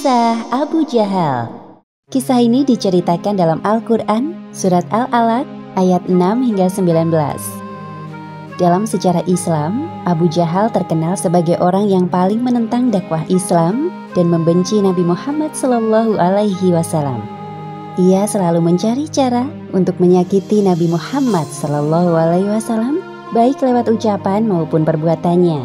Kisah Abu Jahal. Kisah ini diceritakan dalam Al-Quran, Surat Al-Alaq, ayat 6 hingga 19. Dalam sejarah Islam, Abu Jahal terkenal sebagai orang yang paling menentang dakwah Islam dan membenci Nabi Muhammad SAW. Ia selalu mencari cara untuk menyakiti Nabi Muhammad SAW, baik lewat ucapan maupun perbuatannya.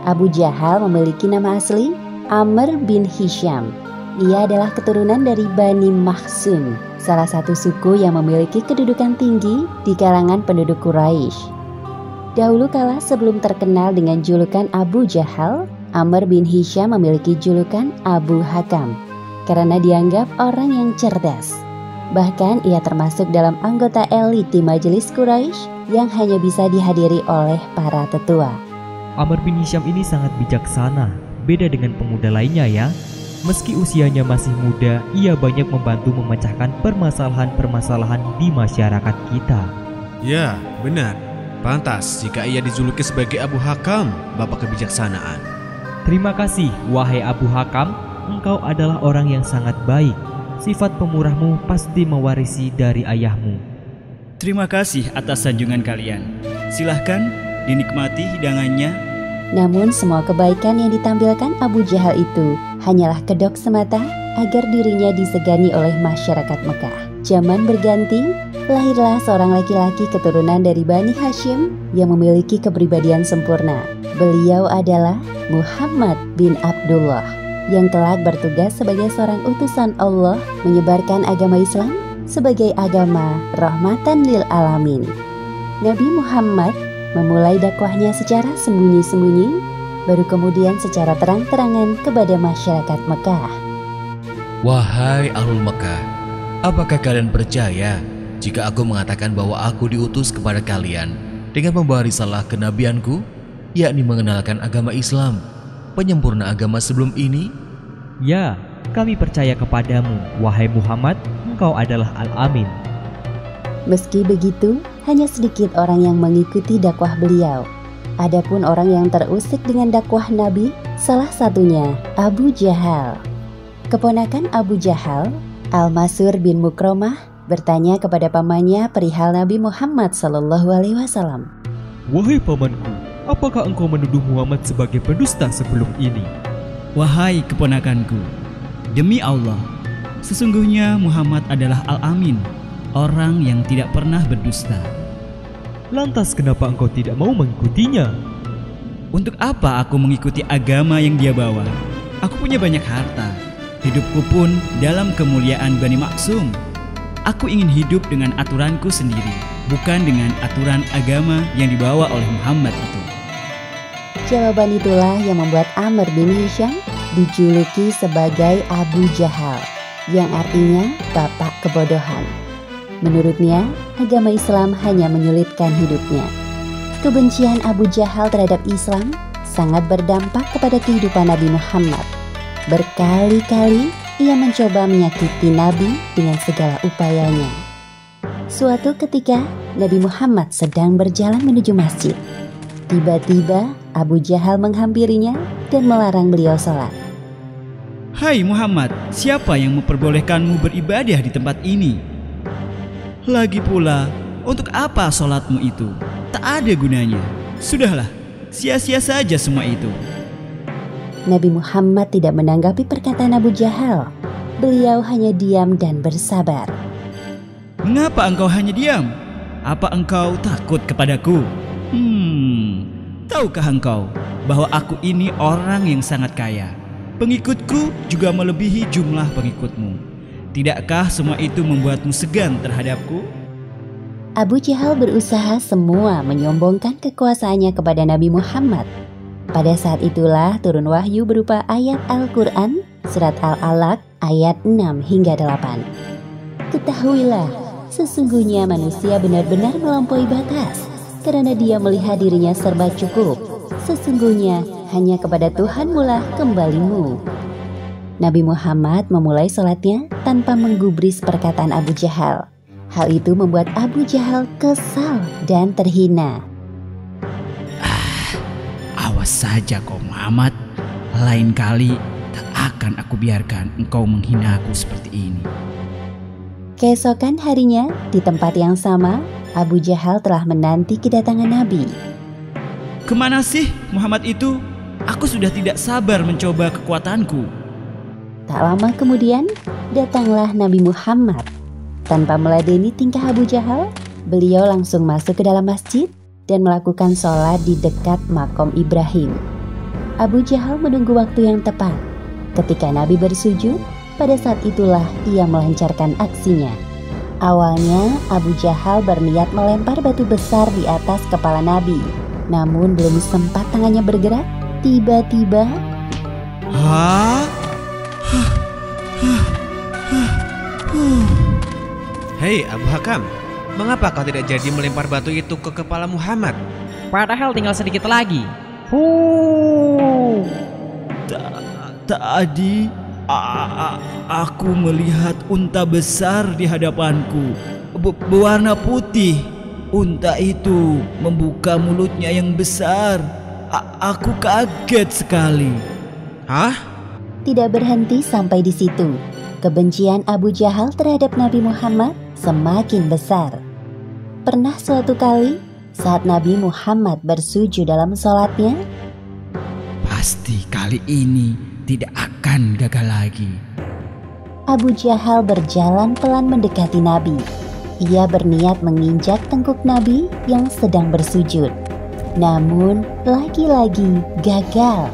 Abu Jahal memiliki nama asli Amr bin Hisham. Ia adalah keturunan dari Bani Makhzum, salah satu suku yang memiliki kedudukan tinggi di kalangan penduduk Quraisy. Dahulu kala sebelum terkenal dengan julukan Abu Jahal, Amr bin Hisham memiliki julukan Abu Hakam karena dianggap orang yang cerdas. Bahkan ia termasuk dalam anggota elit di majelis Quraisy yang hanya bisa dihadiri oleh para tetua. Amr bin Hisham ini sangat bijaksana, beda dengan pemuda lainnya ya. Meski usianya masih muda, ia banyak membantu memecahkan permasalahan-permasalahan di masyarakat kita. Ya, benar. Pantas jika ia dijuluki sebagai Abu Hakam, bapak kebijaksanaan. Terima kasih, wahai Abu Hakam. Engkau adalah orang yang sangat baik. Sifat pemurahmu pasti mewarisi dari ayahmu. Terima kasih atas sanjungan kalian. Silahkan dinikmati hidangannya. Namun semua kebaikan yang ditampilkan Abu Jahal itu hanyalah kedok semata agar dirinya disegani oleh masyarakat Mekah. Zaman berganti, lahirlah seorang laki-laki keturunan dari Bani Hashim yang memiliki kepribadian sempurna. Beliau adalah Muhammad bin Abdullah yang kelak bertugas sebagai seorang utusan Allah menyebarkan agama Islam sebagai agama rahmatan lil alamin. Nabi Muhammad memulai dakwahnya secara sembunyi-sembunyi, baru kemudian secara terang-terangan kepada masyarakat Mekah. Wahai Ahlul Mekah, apakah kalian percaya jika aku mengatakan bahwa aku diutus kepada kalian dengan membawa risalah kenabianku, yakni mengenalkan agama Islam, penyempurna agama sebelum ini? Ya, kami percaya kepadamu, wahai Muhammad, engkau adalah Al-Amin. Meski begitu, hanya sedikit orang yang mengikuti dakwah beliau. Adapun orang yang terusik dengan dakwah Nabi, salah satunya Abu Jahal. Keponakan Abu Jahal, Al-Masur bin Mukromah, bertanya kepada pamannya perihal Nabi Muhammad SAW. Wahai pamanku, apakah engkau menuduh Muhammad sebagai pendusta sebelum ini? Wahai keponakanku, demi Allah, sesungguhnya Muhammad adalah Al-Amin, orang yang tidak pernah berdusta. Lantas kenapa engkau tidak mau mengikutinya? Untuk apa aku mengikuti agama yang dia bawa? Aku punya banyak harta. Hidupku pun dalam kemuliaan Bani Makhzum. Aku ingin hidup dengan aturanku sendiri, bukan dengan aturan agama yang dibawa oleh Muhammad itu. Jawaban itulah yang membuat Amr bin Hisham dijuluki sebagai Abu Jahal, yang artinya bapak kebodohan. Menurutnya, agama Islam hanya menyulitkan hidupnya. Kebencian Abu Jahal terhadap Islam sangat berdampak kepada kehidupan Nabi Muhammad. Berkali-kali ia mencoba menyakiti Nabi dengan segala upayanya. Suatu ketika, Nabi Muhammad sedang berjalan menuju masjid. Tiba-tiba, Abu Jahal menghampirinya dan melarang beliau sholat. Hai Muhammad, siapa yang memperbolehkanmu beribadah di tempat ini? Lagi pula, untuk apa sholatmu itu? Tak ada gunanya. Sudahlah, sia-sia saja semua itu. Nabi Muhammad tidak menanggapi perkataan Abu Jahal. Beliau hanya diam dan bersabar. Mengapa engkau hanya diam? Apa engkau takut kepadaku? Tahukah engkau bahwa aku ini orang yang sangat kaya? Pengikutku juga melebihi jumlah pengikutmu. Tidakkah semua itu membuatmu segan terhadapku? Abu Jahal berusaha semua menyombongkan kekuasaannya kepada Nabi Muhammad. Pada saat itulah turun wahyu berupa ayat Al-Quran, Surat Al-Alaq, ayat 6 hingga 8. Ketahuilah, sesungguhnya manusia benar-benar melampaui batas, karena dia melihat dirinya serba cukup. Sesungguhnya hanya kepada Tuhanmu lah kembalimu. Nabi Muhammad memulai sholatnya tanpa menggubris perkataan Abu Jahal. Hal itu membuat Abu Jahal kesal dan terhina. Awas saja kau Muhammad, lain kali tak akan akan aku biarkan engkau menghina aku seperti ini. Keesokan harinya, di tempat yang sama, Abu Jahal telah menanti kedatangan Nabi. Kemana sih Muhammad itu? Aku sudah tidak sabar mencoba kekuatanku. Tak lama kemudian, datanglah Nabi Muhammad. Tanpa meladeni tingkah Abu Jahal, beliau langsung masuk ke dalam masjid dan melakukan sholat di dekat makom Ibrahim. Abu Jahal menunggu waktu yang tepat. Ketika Nabi bersujud, pada saat itulah ia melancarkan aksinya. Awalnya Abu Jahal berniat melempar batu besar di atas kepala Nabi. Namun belum sempat tangannya bergerak, tiba-tiba Hei Abu Hakam, mengapa kau tidak jadi melempar batu itu ke kepala Muhammad? Padahal tinggal sedikit lagi. Tadi aku melihat unta besar di hadapanku, berwarna putih. Unta itu membuka mulutnya yang besar. Aku kaget sekali. Hah? tidak berhenti sampai di situ. Kebencian Abu Jahal terhadap Nabi Muhammad semakin besar. Pernah suatu kali saat Nabi Muhammad bersujud dalam sholatnya, pasti kali ini tidak akan gagal lagi. Abu Jahal berjalan pelan mendekati Nabi. Ia berniat menginjak tengkuk Nabi yang sedang bersujud. Namun lagi-lagi gagal.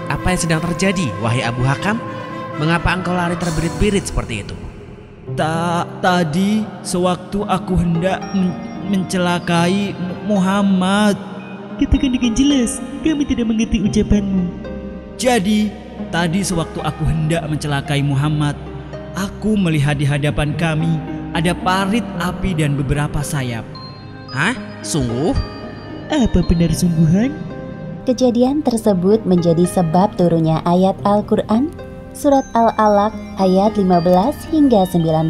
Apa yang sedang terjadi, wahai Abu Hakam? Mengapa engkau lari terbirit-birit seperti itu? Tadi sewaktu aku hendak mencelakai Muhammad. Katakan dengan jelas, kami tidak mengerti ucapanmu. Jadi, tadi sewaktu aku hendak mencelakai Muhammad, aku melihat di hadapan kami ada parit api dan beberapa sayap. Hah? Sungguh? Apa benar sungguhan? Kejadian tersebut menjadi sebab turunnya ayat Al-Quran Surat Al-Alaq ayat 15 hingga 19.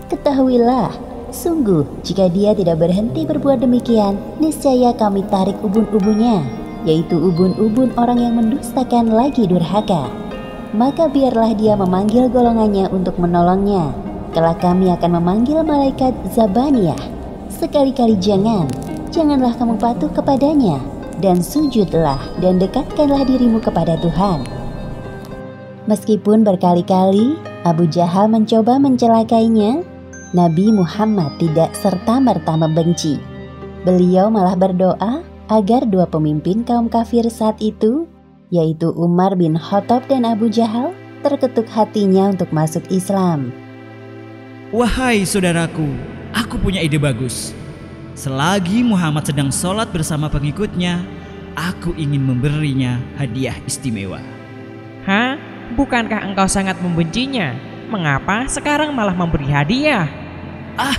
Ketahuilah, sungguh jika dia tidak berhenti berbuat demikian, niscaya kami tarik ubun-ubunnya, yaitu ubun-ubun orang yang mendustakan lagi durhaka. Maka biarlah dia memanggil golongannya untuk menolongnya. Kelak kami akan memanggil malaikat Zabaniyah. Sekali-kali janganlah kamu patuh kepadanya, dan sujudlah dan dekatkanlah dirimu kepada Tuhan. Meskipun berkali-kali Abu Jahal mencoba mencelakainya, Nabi Muhammad tidak serta-merta membenci. Beliau malah berdoa agar dua pemimpin kaum kafir saat itu, yaitu Umar bin Khattab dan Abu Jahal, terketuk hatinya untuk masuk Islam. Wahai saudaraku, aku punya ide bagus. Selagi Muhammad sedang sholat bersama pengikutnya, aku ingin memberinya hadiah istimewa. Hah? Bukankah engkau sangat membencinya? Mengapa sekarang malah memberi hadiah? Ah,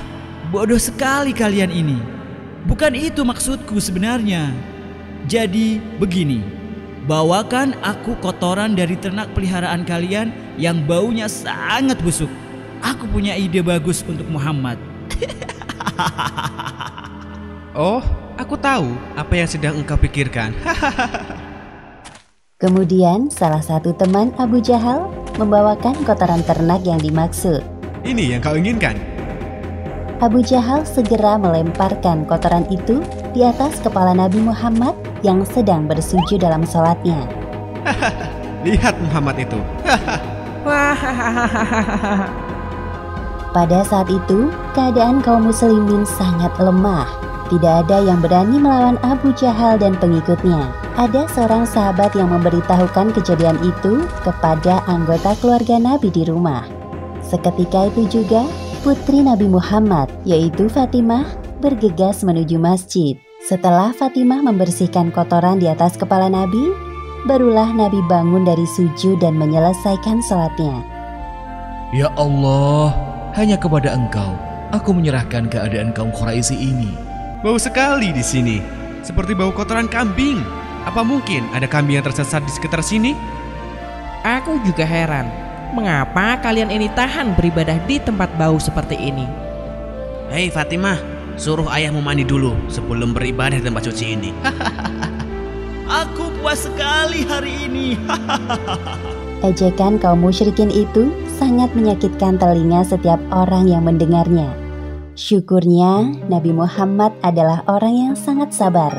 bodoh sekali kalian ini. Bukan itu maksudku sebenarnya. Jadi begini, bawakan aku kotoran dari ternak peliharaan kalian yang baunya sangat busuk. Aku punya ide bagus untuk Muhammad. Oh, aku tahu apa yang sedang engkau pikirkan. Kemudian salah satu teman Abu Jahal membawakan kotoran ternak yang dimaksud. Ini yang kau inginkan? Abu Jahal segera melemparkan kotoran itu di atas kepala Nabi Muhammad yang sedang bersujud dalam sholatnya. Lihat Muhammad itu. Pada saat itu, keadaan kaum muslimin sangat lemah. Tidak ada yang berani melawan Abu Jahal dan pengikutnya. Ada seorang sahabat yang memberitahukan kejadian itu kepada anggota keluarga Nabi di rumah. Seketika itu juga, putri Nabi Muhammad, yaitu Fatimah, bergegas menuju masjid. Setelah Fatimah membersihkan kotoran di atas kepala Nabi, barulah Nabi bangun dari sujud dan menyelesaikan sholatnya. Ya Allah, hanya kepada Engkau aku menyerahkan keadaan kaum Quraisy ini. Bau sekali di sini, seperti bau kotoran kambing. Apa mungkin ada kambing yang tersesat di sekitar sini? Aku juga heran, mengapa kalian ini tahan beribadah di tempat bau seperti ini? Hei Fatimah, suruh ayahmu mandi dulu sebelum beribadah di tempat suci ini. Aku puas sekali hari ini. Ejekan kaum musyrikin itu sangat menyakitkan telinga setiap orang yang mendengarnya. Syukurnya, Nabi Muhammad adalah orang yang sangat sabar.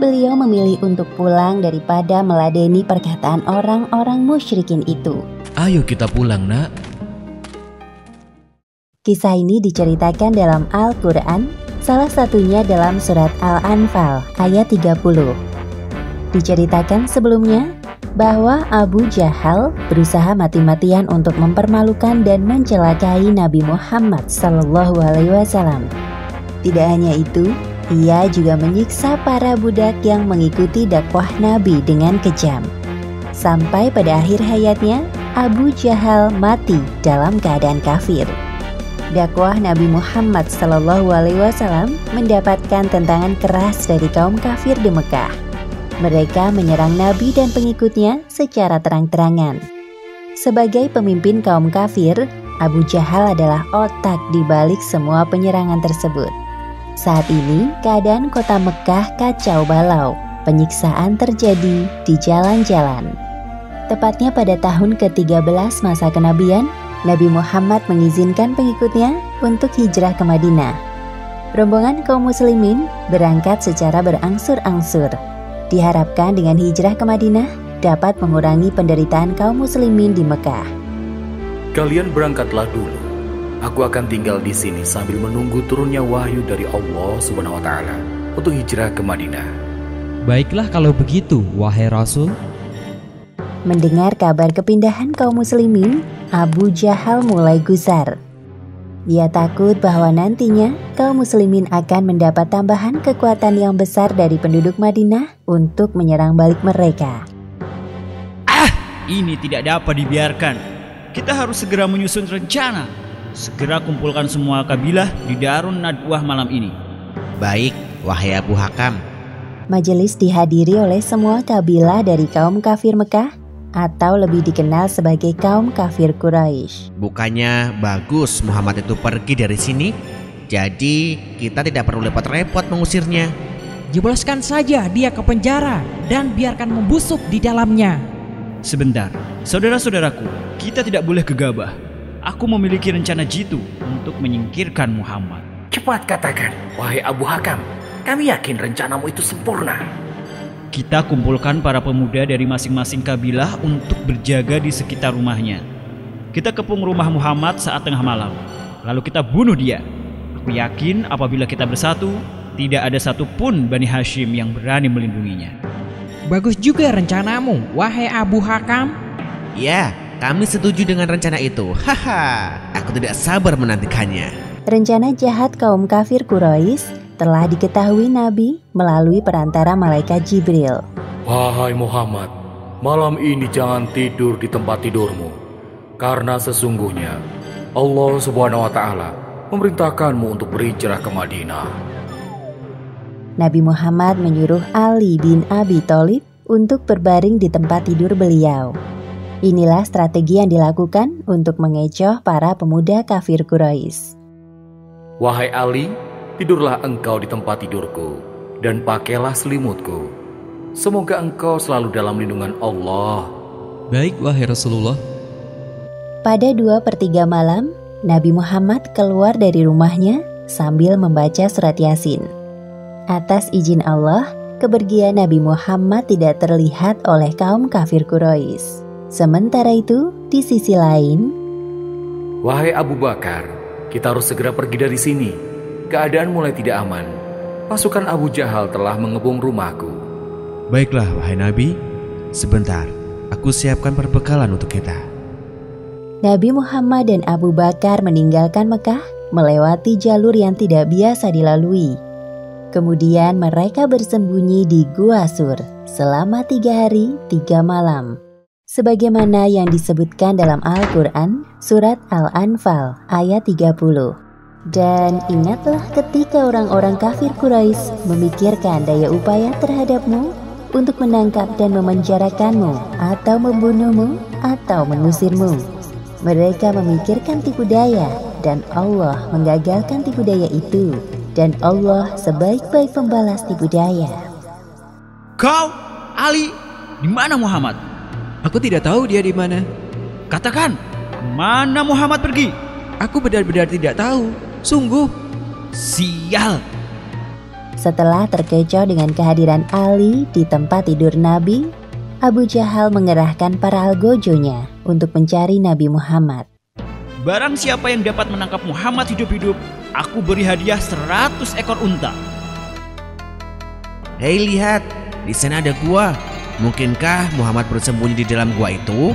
Beliau memilih untuk pulang daripada meladeni perkataan orang-orang musyrikin itu. Ayo kita pulang, Nak. Kisah ini diceritakan dalam Al-Quran, salah satunya dalam surat Al-Anfal ayat 30. Diceritakan sebelumnya bahwa Abu Jahal berusaha mati-matian untuk mempermalukan dan mencelakai Nabi Muhammad SAW. Tidak hanya itu, ia juga menyiksa para budak yang mengikuti dakwah Nabi dengan kejam. Sampai pada akhir hayatnya, Abu Jahal mati dalam keadaan kafir. Dakwah Nabi Muhammad SAW mendapatkan tentangan keras dari kaum kafir di Mekah. Mereka menyerang Nabi dan pengikutnya secara terang-terangan. Sebagai pemimpin kaum kafir, Abu Jahal adalah otak di balik semua penyerangan tersebut. Saat ini, keadaan kota Mekah kacau balau. Penyiksaan terjadi di jalan-jalan. Tepatnya pada tahun ke-13 masa kenabian, Nabi Muhammad mengizinkan pengikutnya untuk hijrah ke Madinah. Rombongan kaum muslimin berangkat secara berangsur-angsur. Diharapkan dengan hijrah ke Madinah dapat mengurangi penderitaan kaum muslimin di Mekah. Kalian berangkatlah dulu. Aku akan tinggal di sini sambil menunggu turunnya wahyu dari Allah Subhanahu wa Ta'ala untuk hijrah ke Madinah. Baiklah kalau begitu, wahai Rasul. Mendengar kabar kepindahan kaum muslimin, Abu Jahal mulai gusar. Ia takut bahwa nantinya kaum muslimin akan mendapat tambahan kekuatan yang besar dari penduduk Madinah untuk menyerang balik mereka. Ini tidak dapat dibiarkan. Kita harus segera menyusun rencana. Segera kumpulkan semua kabilah di Darun Nadwah malam ini. Baik, wahai Abu Hakam. Majelis dihadiri oleh semua kabilah dari kaum kafir Mekah atau lebih dikenal sebagai kaum kafir Quraisy. Bukannya bagus Muhammad itu pergi dari sini? Jadi kita tidak perlu repot-repot mengusirnya. Jebloskan saja dia ke penjara dan biarkan membusuk di dalamnya. Sebentar, saudara-saudaraku, kita tidak boleh gegabah. Aku memiliki rencana jitu untuk menyingkirkan Muhammad. Cepat katakan, wahai Abu Hakam. Kami yakin rencanamu itu sempurna. Kita kumpulkan para pemuda dari masing-masing kabilah untuk berjaga di sekitar rumahnya. Kita kepung rumah Muhammad saat tengah malam. Lalu kita bunuh dia. Aku yakin apabila kita bersatu, tidak ada satupun Bani Hashim yang berani melindunginya. Bagus juga rencanamu, wahai Abu Hakam. Ya, kami setuju dengan rencana itu. Haha, aku tidak sabar menantikannya. Rencana jahat kaum kafir Quraisy telah diketahui Nabi melalui perantara malaikat Jibril. Wahai Muhammad, malam ini jangan tidur di tempat tidurmu, karena sesungguhnya Allah Subhanahu wa Ta'ala memerintahkanmu untuk berhijrah ke Madinah. Nabi Muhammad menyuruh Ali bin Abi Thalib untuk berbaring di tempat tidur beliau. Inilah strategi yang dilakukan untuk mengecoh para pemuda kafir Quraisy. Wahai Ali, tidurlah engkau di tempat tidurku dan pakailah selimutku. Semoga engkau selalu dalam lindungan Allah. Baik, wahai Rasulullah. Pada 2/3 malam, Nabi Muhammad keluar dari rumahnya sambil membaca surat Yasin. Atas izin Allah, kepergian Nabi Muhammad tidak terlihat oleh kaum kafir Quraisy. Sementara itu, di sisi lain, wahai Abu Bakar, kita harus segera pergi dari sini. Keadaan mulai tidak aman. Pasukan Abu Jahal telah mengepung rumahku. Baiklah, wahai Nabi. Sebentar, aku siapkan perbekalan untuk kita. Nabi Muhammad dan Abu Bakar meninggalkan Mekah melewati jalur yang tidak biasa dilalui. Kemudian mereka bersembunyi di Gua Sur selama 3 hari 3 malam. Sebagaimana yang disebutkan dalam Al-Quran, surat Al-Anfal ayat 30. Dan ingatlah ketika orang-orang kafir Quraisy memikirkan daya upaya terhadapmu untuk menangkap dan memenjarakanmu atau membunuhmu atau mengusirmu. Mereka memikirkan tipu daya dan Allah menggagalkan tipu daya itu. Dan Allah sebaik-baik pembalas tipu daya. Kau Ali, di mana Muhammad? Aku tidak tahu dia di mana. Katakan, mana Muhammad pergi? Aku benar-benar tidak tahu. Sungguh. Sial. Setelah terkecoh dengan kehadiran Ali di tempat tidur Nabi, Abu Jahal mengerahkan para algojonya untuk mencari Nabi Muhammad. Barang siapa yang dapat menangkap Muhammad hidup-hidup, aku beri hadiah 100 ekor unta. Hei, lihat, di sana ada gua. Mungkinkah Muhammad bersembunyi di dalam gua itu?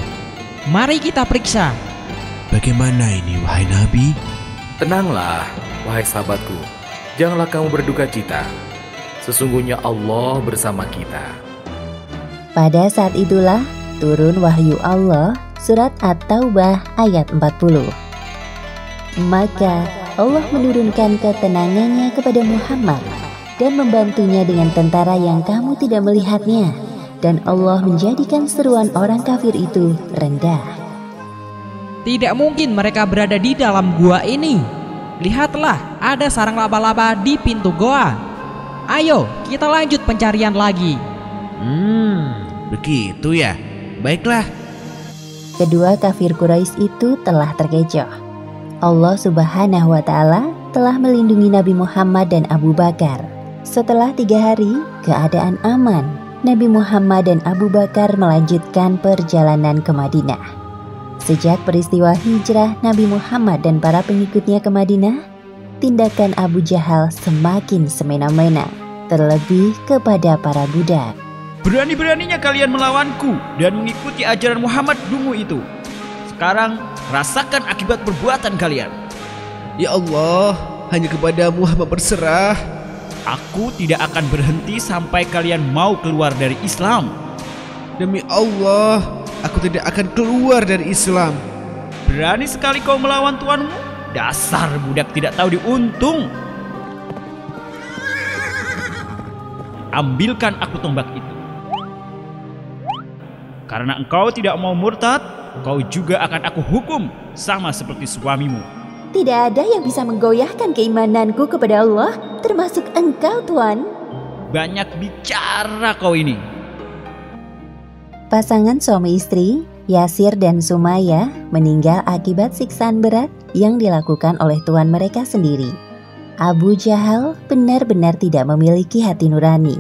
Mari kita periksa. Bagaimana ini, wahai Nabi? Tenanglah, wahai sahabatku. Janganlah kamu berduka cita. Sesungguhnya Allah bersama kita. Pada saat itulah turun wahyu Allah surat At-Taubah ayat 40. Maka Allah menurunkan ketenangannya kepada Muhammad dan membantunya dengan tentara yang kamu tidak melihatnya. Dan Allah menjadikan seruan orang kafir itu rendah. Tidak mungkin mereka berada di dalam gua ini. Lihatlah, ada sarang laba-laba di pintu goa. Ayo, kita lanjut pencarian lagi. Begitu ya. Baiklah. Kedua kafir Quraisy itu telah terkecoh. Allah Subhanahu wa Ta'ala telah melindungi Nabi Muhammad dan Abu Bakar. Setelah 3 hari, keadaan aman. Nabi Muhammad dan Abu Bakar melanjutkan perjalanan ke Madinah. Sejak peristiwa hijrah Nabi Muhammad dan para pengikutnya ke Madinah, tindakan Abu Jahal semakin semena-mena, terlebih kepada para budak. Berani-beraninya kalian melawanku dan mengikuti ajaran Muhammad dungu itu. Sekarang rasakan akibat perbuatan kalian. Ya Allah, hanya kepadamu hamba berserah. Aku tidak akan berhenti sampai kalian mau keluar dari Islam. Demi Allah, aku tidak akan keluar dari Islam. Berani sekali kau melawan tuanmu? Dasar budak tidak tahu diuntung. Ambilkan aku tombak itu. Karena engkau tidak mau murtad, kau juga akan aku hukum sama seperti suamimu. Tidak ada yang bisa menggoyahkan keimananku kepada Allah, termasuk engkau, Tuan. Banyak bicara kau ini. Pasangan suami istri, Yasir dan Sumayyah, meninggal akibat siksaan berat yang dilakukan oleh tuan mereka sendiri. Abu Jahal benar-benar tidak memiliki hati nurani.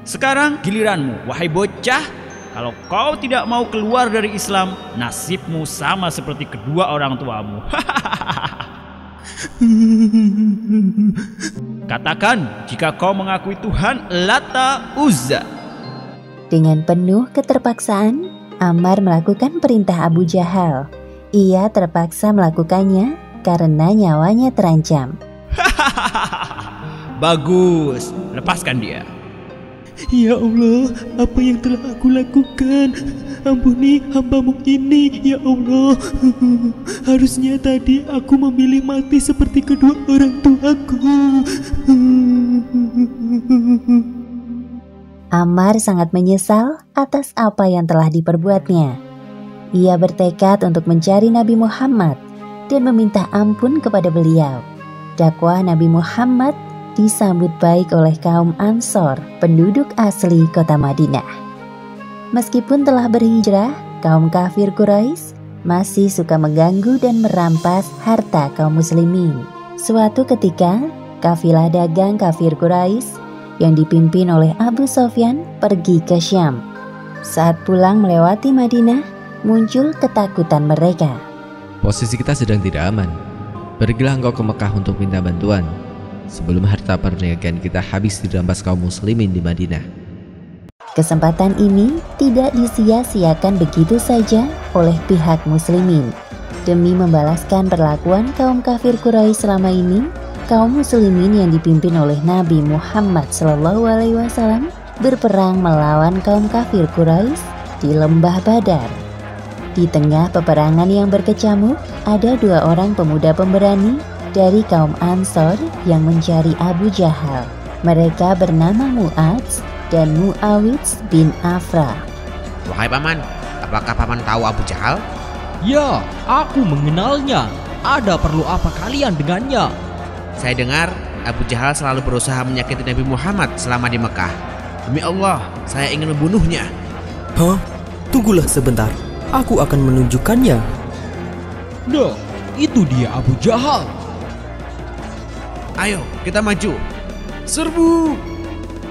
Sekarang giliranmu, wahai bocah. Kalau kau tidak mau keluar dari Islam, nasibmu sama seperti kedua orang tuamu. Katakan jika kau mengakui Tuhan Lata Uzza. Dengan penuh keterpaksaan, Ammar melakukan perintah Abu Jahal. Ia terpaksa melakukannya karena nyawanya terancam. Bagus, lepaskan dia. Ya Allah, apa yang telah aku lakukan? Ampuni hambamu ini, ya Allah. Harusnya tadi aku memilih mati seperti kedua orang tuaku. Ammar sangat menyesal atas apa yang telah diperbuatnya. Ia bertekad untuk mencari Nabi Muhammad dan meminta ampun kepada beliau. Dakwah Nabi Muhammad disambut baik oleh kaum Ansor, penduduk asli kota Madinah. Meskipun telah berhijrah, kaum kafir Quraisy masih suka mengganggu dan merampas harta kaum muslimin. Suatu ketika, kafilah dagang kafir Quraisy yang dipimpin oleh Abu Sofyan pergi ke Syam. Saat pulang melewati Madinah, muncul ketakutan mereka. Posisi kita sedang tidak aman. Pergilah engkau ke Mekah untuk minta bantuan sebelum harta perniagaan kita habis dirampas kaum muslimin di Madinah. Kesempatan ini tidak disia-siakan begitu saja oleh pihak muslimin. Demi membalaskan perlakuan kaum kafir Quraisy selama ini, kaum muslimin yang dipimpin oleh Nabi Muhammad SAW berperang melawan kaum kafir Quraisy di lembah Badar. Di tengah peperangan yang berkecamuk, ada 2 orang pemuda pemberani dari kaum Ansor yang mencari Abu Jahal. Mereka bernama Mu'adz dan Mu'awidz bin Afra. Wahai paman, apakah paman tahu Abu Jahal? Ya, aku mengenalnya. Ada perlu apa kalian dengannya? Saya dengar Abu Jahal selalu berusaha menyakiti Nabi Muhammad selama di Mekah. Demi Allah, saya ingin membunuhnya. Hah? Tunggulah sebentar. Aku akan menunjukkannya. Nah, itu dia Abu Jahal. Ayo, kita maju. Serbu!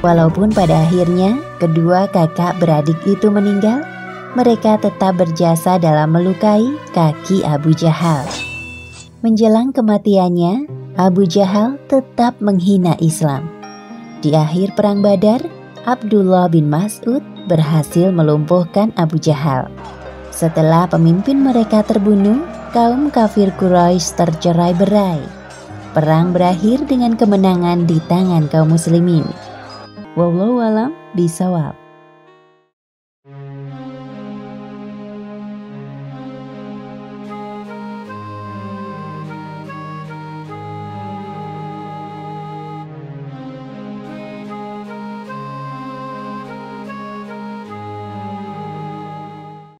Walaupun pada akhirnya kedua kakak beradik itu meninggal, mereka tetap berjasa dalam melukai kaki Abu Jahal. Menjelang kematiannya, Abu Jahal tetap menghina Islam. Di akhir Perang Badar, Abdullah bin Mas'ud berhasil melumpuhkan Abu Jahal. Setelah pemimpin mereka terbunuh, kaum kafir Quraisy tercerai-berai. Perang berakhir dengan kemenangan di tangan kaum muslimin. Wallahu a'lam bishawab.